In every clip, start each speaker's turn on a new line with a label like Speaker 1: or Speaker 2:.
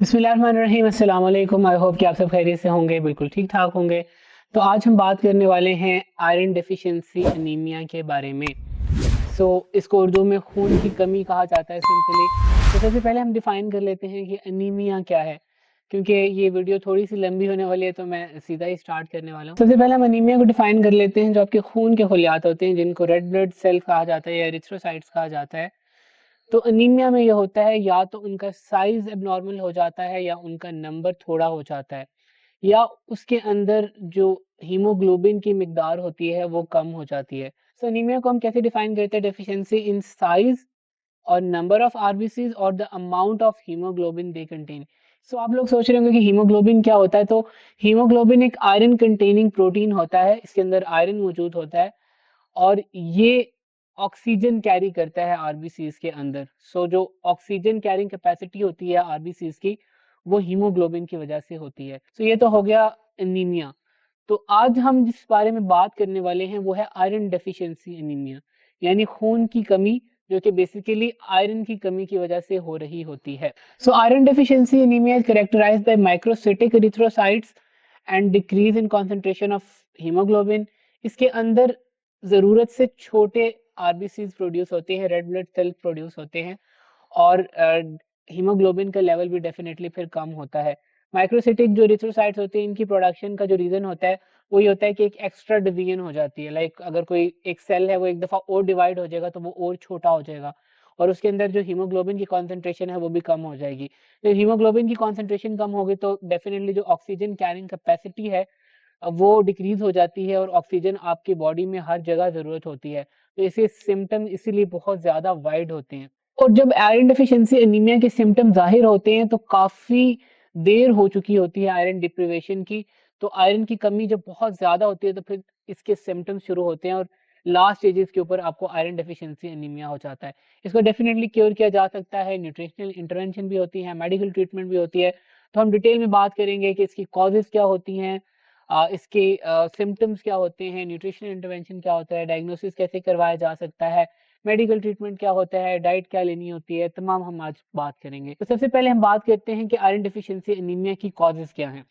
Speaker 1: बिस्मिल्लाहिर्रहमानिर्रहीम, अस्सलाम वालेकुम। आई होप कि आप सब खैरियत से होंगे, बिल्कुल ठीक ठाक होंगे। तो आज हम बात करने वाले हैं आयरन डेफिशिएंसी एनीमिया के बारे में। इसको उर्दू में खून की कमी कहा जाता है सिंपली। तो सबसे पहले हम डिफाइन कर लेते हैं कि एनीमिया क्या है, क्योंकि ये वीडियो थोड़ी सी लंबी होने वाली है, तो मैं सीधा ही स्टार्ट करने वाला हूँ। सबसे पहले हम एनीमिया को डिफाइन कर लेते हैं, जो आपके खून के खलियात होते हैं, जिनको रेड ब्लड सेल कहा जाता है या एरिथ्रोसाइट्स कहा जाता है। तो अनीमिया में ये होता है, या तो उनका साइज एबनॉर्मल हो जाता है, या उनका नंबर थोड़ा हो जाता है, या उसके अंदर जो हीमोग्लोबिन की मिकदार होती है वो कम हो जाती है। सो अनीमिया को हम कैसे डिफाइन करते हैं? डेफिशिएंसी इन साइज और नंबर ऑफ आरबीसीज और the amount of haemoglobin they contain. So आप लोग सोच रहे होंगे कि हीमोग्लोबिन क्या होता है। तो हीमोग्लोबिन एक आयरन कंटेनिंग प्रोटीन होता है, इसके अंदर आयरन मौजूद होता है, और ये ऑक्सीजन कैरी करता है आरबीसीज के अंदर। जो ऑक्सीजन कैरिंग कैपेसिटी होती है आरबीसीज की, वो हीमोग्लोबिन की वजह से होती है। ये तो हो गया एनीमिया। तो आज हम जिस बारे में बात करने वाले हैं वो है आयरन डेफिशिएंसी एनीमिया, यानी खून की कमी, जो कि बेसिकली आयरन की कमी की वजह से हो रही होती है। Iron deficiency anaemia is characterised by microcytic erythrocytes and decrease in concentration of haemoglobin. इसके अंदर जरूरत से छोटे आरबीसीज प्रोड्यूस होते हैं, रेड ब्लड सेल प्रोड्यूस होते हैं, और हीमोग्लोबिन का लेवल भी डेफिनेटली फिर कम होता है। माइक्रोसिटिक जो एरिथ्रोसाइट्स होते हैं, इनकी प्रोडक्शन का जो रीजन होता है वो ये होता है कि एक एक्स्ट्रा डिवीजन हो जाती है। लाइक अगर कोई एक सेल है वो एक दफा और डिवाइड हो जाएगा तो वो और छोटा हो जाएगा, और उसके अंदर जो हीमोग्लोबिन की कॉन्सेंट्रेशन है वो भी कम हो जाएगी। तो हीमोग्लोबिन की कॉन्सेंट्रेशन कम होगी तो डेफिनेटली जो ऑक्सीजन कैरिंग कैपेसिटी है वो डिक्रीज हो जाती है, और ऑक्सीजन आपकी बॉडी में हर जगह जरूरत होती है। तो इसे सिम्टम इसीलिए बहुत ज्यादा वाइड होते हैं। और जब आयरन डेफिशिएंसी एनीमिया के सिम्टम जाहिर होते हैं तो काफी देर हो चुकी होती है आयरन डिप्रिवेशन की। तो आयरन की कमी जब बहुत ज्यादा होती है तो फिर इसके सिम्टम्स शुरू होते हैं, और लास्ट स्टेजेस के ऊपर आपको आयरन डेफिशिएंसी एनीमिया हो जाता है। इसको डेफिनेटली क्योर किया जा सकता है, न्यूट्रिशनल इंटरवेंशन भी होती है, मेडिकल ट्रीटमेंट भी होती है। तो हम डिटेल में बात करेंगे कि इसकी कॉजेज क्या होती हैं, इसके सिम्टम्स क्या होते हैं, न्यूट्रिशनल इंटरवेंशन क्या होता है, डायग्नोसिस कैसे करवाया जा सकता है, मेडिकल ट्रीटमेंट क्या होता है, डाइट क्या लेनी होती है, तमाम हम आज बात करेंगे। तो सबसे पहले हम बात करते हैं कि आयरन डिफिशियंसी एनीमिया की कॉजेज क्या हैं।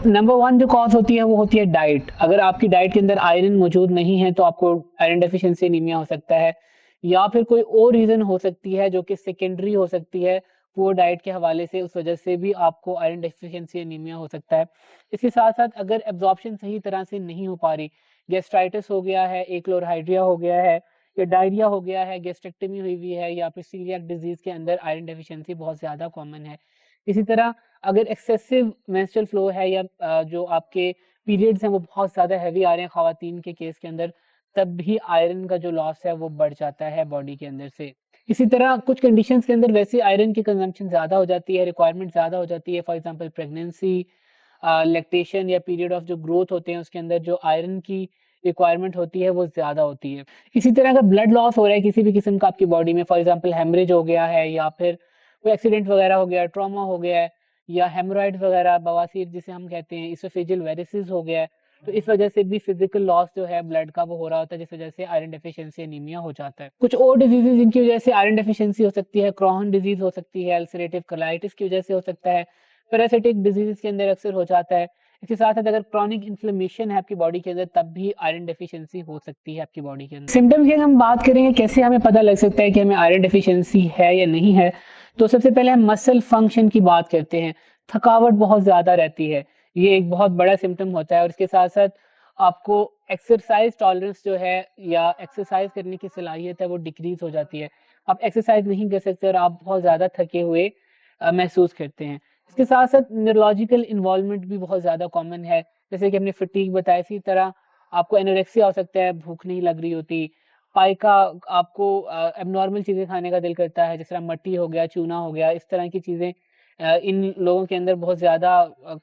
Speaker 1: नंबर वन जो कॉज होती है वो होती है डाइट। अगर आपकी डाइट के अंदर आयरन मौजूद नहीं है तो आपको आयरन डेफिशिएंसी एनीमिया हो सकता है, या फिर कोई और रीजन हो सकती है जो कि सेकेंडरी हो सकती है, पुअर डाइट के हवाले से, उस वजह से भी आपको आयरन डेफिशिएंसी एनीमिया हो सकता है। इसके साथ साथ अगर एब्जॉर्प्शन सही तरह से नहीं हो पा रही, गैस्ट्राइटिस हो गया है, एक्लोरहाइड्रिया हो गया है, या डायरिया हो गया है, गैस्ट्रेक्टमी हुई हुई है, या फिर सीलियाक डिजीज के अंदर आयरन डेफिशिएंसी बहुत ज्यादा कॉमन है। इसी तरह अगर एक्सेसिव मेंस्ट्रुअल फ्लो है, या जो आपके पीरियड्स हैं वो बहुत ज्यादा हैवी आ रहे हैं खवातीन के केस के अंदर, तब भी आयरन का जो लॉस है वो बढ़ जाता है बॉडी के अंदर से। इसी तरह कुछ कंडीशंस के अंदर वैसे आयरन की कंजम्पशन ज्यादा हो जाती है, रिक्वायरमेंट ज्यादा हो जाती है। फॉर एग्जांपल प्रेगनेंसी, लैक्टेशन, या पीरियड ऑफ जो ग्रोथ होते हैं उसके अंदर जो आयरन की रिक्वायरमेंट होती है वो ज्यादा होती है। इसी तरह अगर ब्लड लॉस हो रहा है किसी भी किस्म का आपकी बॉडी में, फॉर एग्जांपल हेमरेज हो गया है, या फिर कोई एक्सीडेंट वगैरह हो गया है, ट्रॉमा हो गया है, या हेमोरॉइड वगैरह, बवासीर जिसे हम कहते हैं, इसोफेजियल वेरिसिस हो गया है, तो इस वजह से भी फिजिकल लॉस जो है ब्लड का वो हो रहा होता है, जिस वजह से आयरन डेफिशिएंसी एनीमिया हो जाता है। कुछ और डिजीजेज जिनकी वजह से आयरन डेफिशिएंसी हो सकती है, क्रॉहन डिजीज हो सकती है, अल्सरेटिव कोलाइटिस की वजह से हो सकता है, पैरासिटिक डिजीज के अंदर अक्सर हो जाता है। इसके साथ साथ अगर क्रॉनिक इन्फ्लेमेशन है आपकी बॉडी के अंदर, तब भी आयरन डेफिशिएंसी हो सकती है आपकी बॉडी के अंदर। सिम्टम्स की हम बात करेंगे कैसे हमें पता लग सकता है कि हमें आयरन डेफिशिएंसी है या नहीं है, तो सबसे पहले हम मसल फंक्शन की बात करते हैं। थकावट बहुत ज्यादा रहती है, ये एक बहुत बड़ा सिम्टम होता है, और इसके साथ साथ आपको एक्सरसाइज टॉलरेंस जो है, या एक्सरसाइज करने की सलाहियत है, वो डिक्रीज हो जाती है। आप एक्सरसाइज नहीं कर सकते और आप बहुत ज्यादा थके हुए महसूस करते हैं। इसके साथ साथ न्यूरोलॉजिकल इन्वॉल्वमेंट भी बहुत ज्यादा कॉमन है, जैसे कि हमने फटीग बताया, इसी तरह आपको एनोरेक्सिया हो सकता है, भूख नहीं लग रही होती, पाइका, आपको एबनॉर्मल चीजें खाने का दिल करता है, जिस तरह मट्टी हो गया, चूना हो गया, इस तरह की चीजें इन लोगों के अंदर बहुत ज्यादा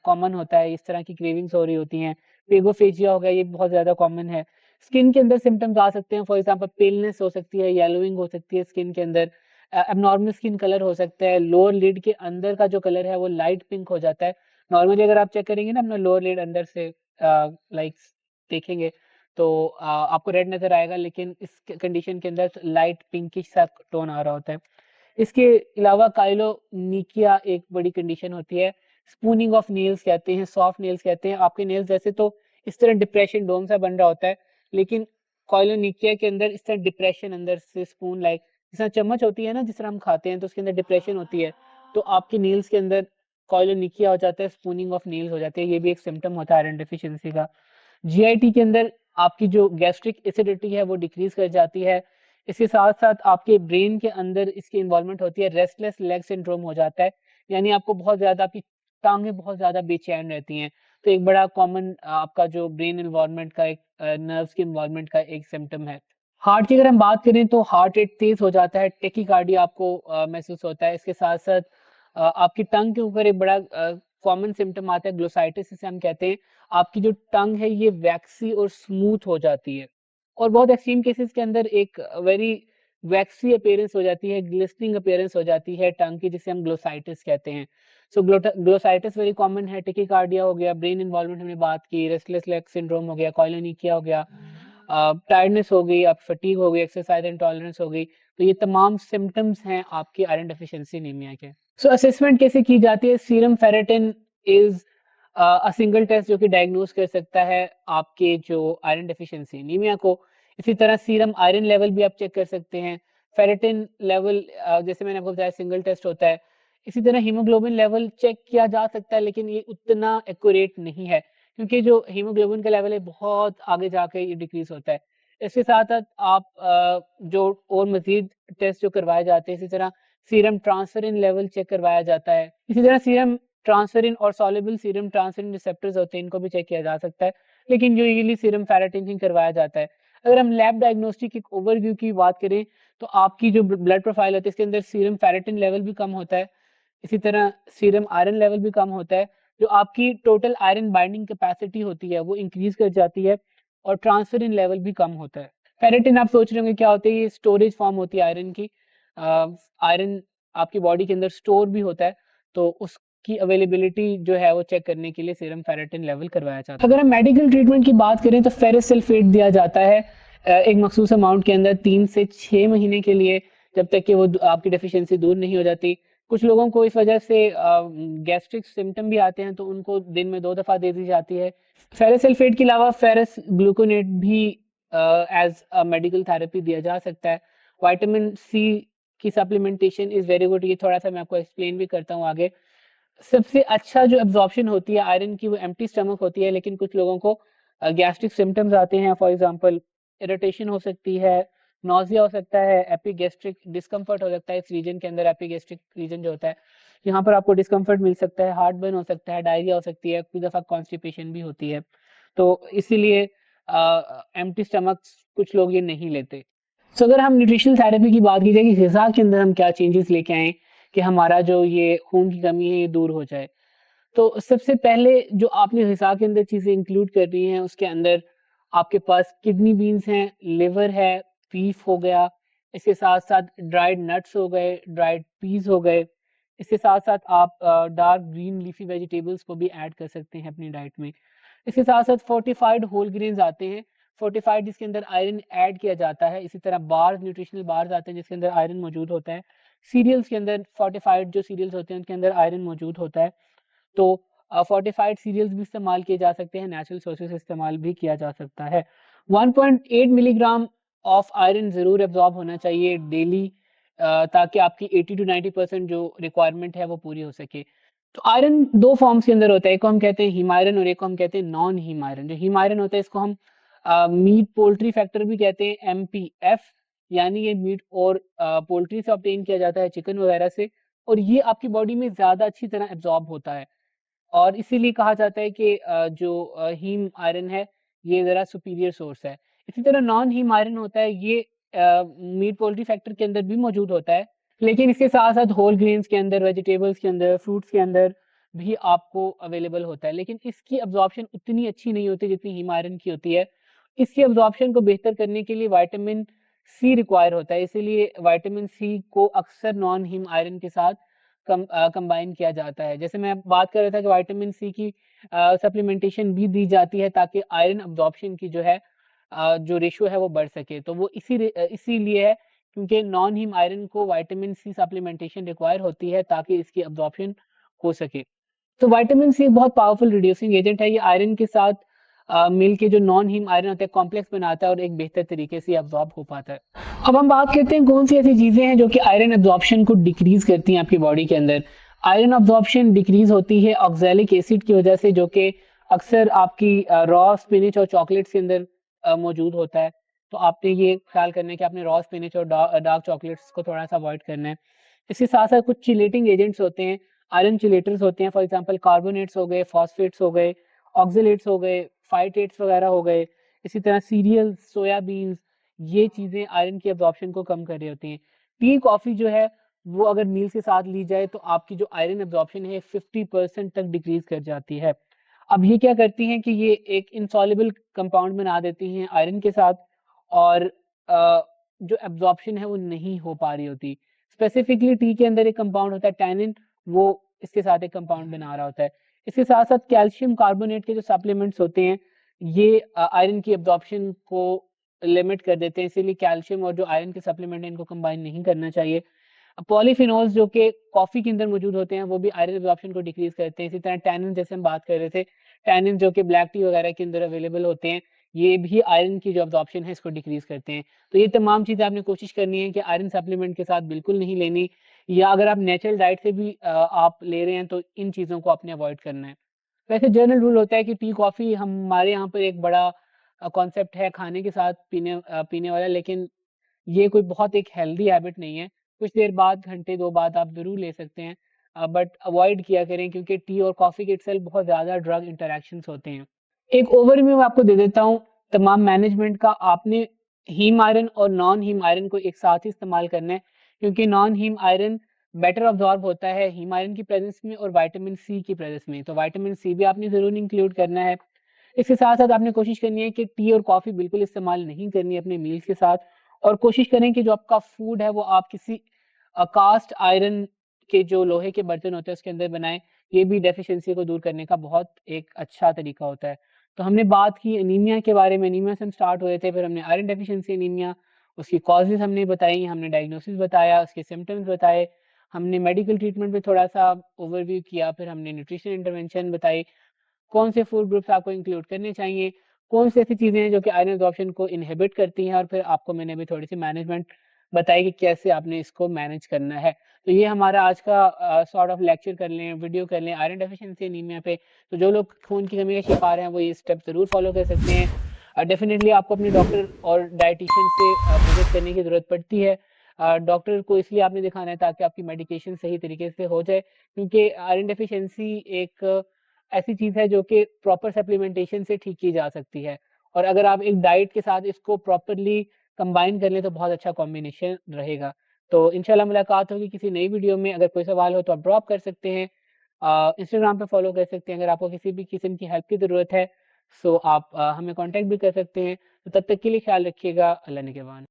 Speaker 1: कॉमन होता है, इस तरह की क्रेविंग्स हो रही होती हैं। पेगोफेजिया हो गया, ये बहुत ज्यादा कॉमन है। स्किन के अंदर सिम्टम्स आ सकते हैं, फॉर एग्जांपल पेलनेस हो सकती है, येलोइंग हो सकती है स्किन के अंदर, एबनॉर्मल स्किन कलर हो सकता है, लोअर लिड के अंदर का जो कलर है वो लाइट पिंक हो जाता है। नॉर्मली अगर आप चेक करेंगे ना अपना लोअर लिड अंदर से, लाइक देखेंगे, तो आपको रेड नजर आएगा, लेकिन इस कंडीशन के अंदर लाइट पिंकिश सा टोन आ रहा होता है। इसके अलावा काइलोनिकिया एक बड़ी कंडीशन होती है, स्पूनिंग ऑफ नेल्स कहते हैं, सॉफ्ट नेल्स कहते हैं। आपके नेल्स जैसे तो इस तरह डिप्रेशन डोम सा बन रहा होता है, लेकिन काइलोनिकिया के अंदर इस तरह डिप्रेशन अंदर से स्पून लाइक जिस तरह चम्मच होती है ना, जिस तरह हम खाते हैं तो उसके अंदर डिप्रेशन होती है, तो आपके नेल्स के अंदर काइलोनिकिया हो जाता है, स्पूनिंग ऑफ नेल्स हो जाती है। ये भी एक सिम्टम होता है आयरन डेफिशिएंसी का। जीआईटी के अंदर आपकी जो गैस्ट्रिक एसिडिटी है वो डिक्रीज कर जाती है। इसके साथ साथ आपके ब्रेन के अंदर इसकी इन्वॉल्वमेंट होती है, रेस्टलेस लेग सिंड्रोम हो जाता है, यानी आपको बहुत ज्यादा आपकी टांगें बहुत ज्यादा बेचैन रहती हैं। तो एक बड़ा कॉमन आपका जो ब्रेन इन्वॉल्वमेंट का एक नर्व्स के इन्वॉल्वमेंट का एक सिम्टम है। हार्ट की अगर हम बात करें तो हार्ट रेट तेज हो जाता है, टेकिकार्डिया आपको महसूस होता है। इसके साथ साथ आपकी टंग के ऊपर एक बड़ा कॉमन सिम्टम आता है, ग्लोसाइटिस जिसे हम कहते हैं। आपकी जो टंग है ये वैक्सी और स्मूथ हो जाती है, और बहुत एक्सट्रीम केसेस के अंदर एक वेरी वैक्सी अपीयरेंस हो जाती है, ग्लिस्टनिंग अपीयरेंस हो जाती है टंग की, जिसे हम ग्लोसाइटिस कहते हैं। सो ग्लोसाइटिस वेरी कॉमन है। टेकिकार्डिया हो गया, ब्रेन इन्वॉल्वमेंट हमने बात की, रेस्टलेस लेग सिंड्रोम हो गया, काइलोनिकिया हो गया, टायर्डनेस हो गई, आप फटीग हो गई, एक्सरसाइज इंटॉलरेंस हो गई। तो ये तमाम सिम्टम्स हैं आपकी आयरन डेफिशिएंसी एनीमिया के। सो असेसमेंट कैसे की जाती है? Serum ferritin is a single test जो कि डायग्नोज कर सकता है आपके जो आयरन डेफिशिएंसी एनीमिया को। इसी तरह सीरम आयरन लेवल भी आप चेक कर सकते हैं। फेरेटिन लेवल जैसे मैंने आपको बताया सिंगल टेस्ट होता है। इसी तरह हीमोग्लोबिन लेवल चेक किया जा सकता है, लेकिन ये उतना एक्यूरेट नहीं है, क्योंकि जो हीमोग्लोबिन का लेवल है बहुत आगे जाके ये डिक्रीज होता है। इसके साथ साथ आप जो और मजीद टेस्ट जो करवाए जाते हैं, इसी तरह सीरम ट्रांसफेरिन लेवल चेक करवाया जाता है। इसी तरह सीरम ट्रांसफेरिन और सॉल्युबल सीरम ट्रांसफेरिन रिसेप्टर्स होते हैं, इनको भी चेक किया जा सकता है, लेकिन यूजुअली सीरम फेरेटिन ही करवाया जाता है। अगर हम लैब डायग्नोस्टिक एक ओवरव्यू की बात करें तो आपकी जो ब्लड प्रोफाइल होती है इसके अंदर सीरम फेरेटिन लेवल भी कम होता है, इसी तरह सीरम आयरन लेवल भी कम होता है। जो आपकी टोटल आयरन बाइंडिंग कैपेसिटी होती है वो इंक्रीज कर जाती है, और ट्रांसफेरिन लेवल भी कम होता है। फेरेटिन आप सोच रहे होंगे क्या होती है? ये स्टोरेज फॉर्म होती है आयरन की। आयरन आपकी बॉडी के अंदर स्टोर भी होता है, तो उसकी अवेलेबिलिटी जो है वो चेक करने के लिए सीरम फेरेटिन लेवल करवाया जाता है। अगर हम मेडिकल ट्रीटमेंट की बात करें तो फेरस सल्फेट दिया जाता है एक मखसूस अमाउंट के अंदर 3 से 6 महीने के लिए, जब तक कि वो आपकी डेफिशिएंसी दूर नहीं हो जाती। कुछ लोगों को इस वजह से गैस्ट्रिक सिम्टम भी आते हैं, तो उनको दिन में 2 दफा दे दी जाती है। फेरस सल्फेट के अलावा फेरस ग्लूकोनेट भी एज अ मेडिकल थेरेपी दिया जा सकता है। विटामिन सी की सप्लीमेंटेशन इज वेरी गुड। ये थोड़ा सा मैं आपको एक्सप्लेन भी करता हूँ आगे। सबसे अच्छा जो एब्जॉर्प्शन होती है आयरन की वो एम्प्टी स्टमक होती है, लेकिन कुछ लोगों को गैस्ट्रिक सिम्टम्स आते हैं। फॉर एग्जांपल इरिटेशन हो सकती है, नोजिया हो सकता है, एपिगैस्ट्रिक डिस्कम्फर्ट हो सकता है। इस रीजन के अंदर एपिगैस्ट्रिक रीजन जो होता है यहाँ पर आपको डिस्कम्फर्ट मिल सकता है, हार्ट बर्न हो सकता है, डायरिया हो सकती है, कुछ दफा कॉन्स्टिपेशन भी होती है। तो इसीलिए एम्प्टी स्टमक कुछ लोग ये नहीं लेते। तो अगर हम न्यूट्रिशनल थेरेपी की बात की जाए कि ग़िज़ा के अंदर हम क्या चेंजेस लेके आएँ कि हमारा जो ये खून की कमी है ये दूर हो जाए, तो सबसे पहले जो आपने ग़िज़ा के अंदर चीज़ें इंक्लूड करनी है उसके अंदर आपके पास किडनी बीन्स हैं, लिवर है, बीफ हो गया, इसके साथ-साथ ड्राइड नट्स हो गए, ड्राइड पीस हो गए। इसके साथ-साथ आप डार्क ग्रीन लीफी वेजिटेबल्स को भी ऐड कर सकते हैं अपनी डाइट में। इसके साथ-साथ फोर्टिफाइड होल ग्रेन्स आते हैं, फोर्टिफाइड जिसके अंदर आयरन ऐड किया जाता है। इसी तरह बार्स, न्यूट्रिशनल बार्स आते हैं जिसके अंदर आयरन मौजूद होता है। सीरियल्स के अंदर फोर्टिफाइड जो सीरियल्स होते हैं उनके अंदर आयरन मौजूद होता है। तो फोर्टिफाइड सीरियल्स भी इस्तेमाल किए जा सकते हैं, नेचुरल सोर्सेज इस्तेमाल भी किया जा सकता है। 1.8 मिलीग्राम ऑफ आयरन ज़रूर एब्जॉर्ब होना चाहिए डेली, ताकि आपकी 80 टू 90% जो रिक्वायरमेंट है वो पूरी हो सके। तो आयरन 2 फॉर्म्स के अंदर होता है, एक को हम कहते हैं हीम आयरन और एक को हम कहते हैं नॉन हीम आयरन। जो हीम आयरन होता है इसको हम मीट पोल्ट्री फैक्टर भी कहते हैं, एमपीएफ, यानी ये मीट और पोल्ट्री से ऑब्टेन किया जाता है, चिकन वगैरह से, और ये आपकी बॉडी में ज़्यादा अच्छी तरह एब्जॉर्ब होता है, और इसीलिए कहा जाता है कि जो हीम आयरन है ये ज़रा सुपीरियर सोर्स है। इसी तरह नॉन हीम आयरन होता है, ये मीट पोल्ट्री फैक्टर के अंदर भी मौजूद होता है, लेकिन इसके साथ-साथ होल ग्रेन्स के अंदर, वेजिटेबल्स के अंदर, फ्रूट्स के अंदर भी आपको अवेलेबल होता है, लेकिन इसकी अब्जॉर्प्शन उतनी अच्छी नहीं होती जितनी हीम आयरन की होती है। इसकी अब्जॉर्प्शन को बेहतर करने के लिए विटामिन सी रिक्वायर होता है, इसीलिए विटामिन सी को अक्सर नॉन हीम आयरन के साथ कंबाइन किया जाता है। जैसे मैं बात कर रहा था कि विटामिन सी की सप्लीमेंटेशन भी दी जाती है ताकि आयरन अब्जॉर्प्शन की जो है जो रेशियो है वो बढ़ सके। तो वो इसीलिए है क्योंकि नॉन हीम आयरन को विटामिन सी सप्लीमेंटेशन रिक्वायर होती है ताकि इसकी अब्जॉर्प्शन हो सके। तो विटामिन सी एक बहुत पावरफुल रिड्यूसिंग एजेंट है, ये आयरन के साथ मिल के जो नॉन हीम आयरन होता है कॉम्प्लेक्स बनाता है और एक बेहतर तरीके से अब्जॉर्ब हो पाता है। अब हम बात करते हैं कौन सी ऐसी चीजें हैं जो कि आयरन अब्जॉर्प्शन को डिक्रीज करती हैं आपकी बॉडी के अंदर। आयरन अब्जॉर्प्शन डिक्रीज होती है ऑक्सैलिक एसिड की वजह से, जो कि अक्सर आपकी रॉ स्पिनच और चॉकलेट्स के अंदर मौजूद होता है। तो आपने ये ख्याल करना है कि आपने रॉ स्पिनच और डार्क चॉकलेट्स को थोड़ा सा अवॉइड करना है। इसके साथ साथ कुछ चिलेटिंग एजेंट्स होते हैं, आयरन चिलेटर्स होते हैं, फॉर एग्जांपल कार्बोनेट्स हो गए, फॉस्फेट्स हो गए, ऑक्सलेट्स हो गए, फाइटेट्स वगैरह हो गए। इसी तरह सीरियल्स, सोयाबीन्स, ये चीजें आयरन की अब्जॉर्प्शन को कम कर रही होती हैं। टी कॉफी जो है वो अगर मील के साथ ली जाए तो आपकी जो आयरन अब्जॉर्प्शन है 50% तक डिक्रीज कर जाती है। अब ये क्या करती हैं कि ये एक इनसॉल्युबल कंपाउंड बना देती हैं आयरन के साथ, और जो एब्जॉर्प्शन है वो नहीं हो पा रही होती। स्पेसिफिकली टी के अंदर एक कंपाउंड होता है टैनिन, वो इसके साथ एक कंपाउंड बना रहा होता है। इसके साथ साथ कैल्शियम कार्बोनेट के जो सप्लीमेंट्स होते हैं ये आयरन की एब्जॉर्प्शन को लिमिट कर देते हैं, इसीलिए कैल्शियम और जो आयरन के सप्लीमेंट है इनको कंबाइन नहीं करना चाहिए। पॉलीफिनोल्स जो कि कॉफी के अंदर मौजूद होते हैं वो भी आयरन एब्जॉर्प्शन को डिक्रीज करते हैं। इसी तरह टैनिन, जैसे हम बात कर रहे थे, टैनिन जो कि ब्लैक टी वगैरह के अंदर अवेलेबल होते हैं, ये भी आयरन की जो एब्जॉर्प्शन है इसको डिक्रीज करते हैं। तो ये तमाम चीजें आपने कोशिश करनी है कि आयरन सप्लीमेंट के साथ बिल्कुल नहीं लेनी, या अगर आप नेचुरल डाइट से भी आप ले रहे हैं तो इन चीजों को आपने अवॉइड करना है। वैसे जनरल रूल होता है कि टी कॉफी हमारे यहाँ पर एक बड़ा कॉन्सेप्ट है खाने के साथ पीने वाला, लेकिन ये कोई बहुत एक हेल्दी हैबिट नहीं है। कुछ देर बाद, घंटे 2 बाद आप ज़रूर ले सकते हैं, बट अवॉइड किया करें क्योंकि टी और कॉफ़ी के इटसेल्फ बहुत ज़्यादा ड्रग इंटरैक्शंस होते हैं। एक ओवरव्यू मैं आपको दे देता हूँ तमाम मैनेजमेंट का। आपने हीम आयरन और नॉन हीम आयरन को एक साथ ही इस्तेमाल करना है, क्योंकि non haem iron better absorb होता है हीम आयरन की प्रेजेंस में और विटामिन सी की प्रेजेंस में। तो विटामिन सी भी आपने ज़रूर इंक्लूड करना है। इसके साथ-साथ आपने कोशिश करनी है कि टी और कॉफ़ी बिल्कुल इस्तेमाल नहीं करनी है अपने मील्स के साथ, और कोशिश करें कि जो आपका फूड है वो आप किसी कास्ट आयरन के जो लोहे के बर्तन होते हैं उसके अंदर बनाएँ। ये भी डेफिशिएंसी को दूर करने का बहुत एक अच्छा तरीका होता है। तो हमने बात की एनीमिया के बारे में, एनीमिया से हम स्टार्ट हुए थे, फिर हमने आयरन डेफिशिएंसी एनीमिया, उसकी कॉजेज़ हमने बताई, हमने डायग्नोसिस बताया, उसके सिम्पटम्स बताए, हमने मेडिकल ट्रीटमेंट पे थोड़ा-सा ओवरव्यू किया, फिर हमने न्यूट्रिशन इंटरवेंशन बताई, कौन से फूड ग्रुप्स आपको इंक्लूड करने चाहिए, कौन सी ऐसी चीज़ें हैं जो कि आयरन एब्जॉर्प्शन को इनहिबिट करती हैं, और फिर आपको मैंने अभी थोड़ी-सी मैनेजमेंट बताई कि कैसे आपने इसको मैनेज करना है। तो ये हमारा आज का सॉर्ट ऑफ लेक्चर कर लें, वीडियो कर लें आयरन डेफिशिएंसी एनीमिया पे। तो जो लोग खून की कमी का शिकार हैं वो ये स्टेप ज़रूर फॉलो कर सकते हैं। डेफिनिटली आपको अपने डॉक्टर और डायटीशियन से विजिट करने की ज़रूरत पड़ती है। डॉक्टर को इसलिए आपने दिखाना है ताकि आपकी मेडिकेशन सही तरीके से हो जाए, क्योंकि आयरन डेफिशिएंसी एक ऐसी चीज़ है जो कि प्रॉपर सप्लीमेंटेशन से ठीक की जा सकती है, और अगर आप एक डाइट के साथ इसको प्रॉपरली कंबाइन कर लें तो बहुत अच्छा कॉम्बिनेशन रहेगा। तो इंशाल्लाह मुलाकात होगी किसी नई वीडियो में। अगर कोई सवाल हो तो आप ड्रॉप कर सकते हैं, इंस्टाग्राम पे फॉलो कर सकते हैं। अगर आपको किसी भी किस्म की हेल्प की ज़रूरत है सो आप हमें कॉन्टैक्ट भी कर सकते हैं। तो तब तक के लिए ख्याल रखिएगा। अल्लाह निगहबान।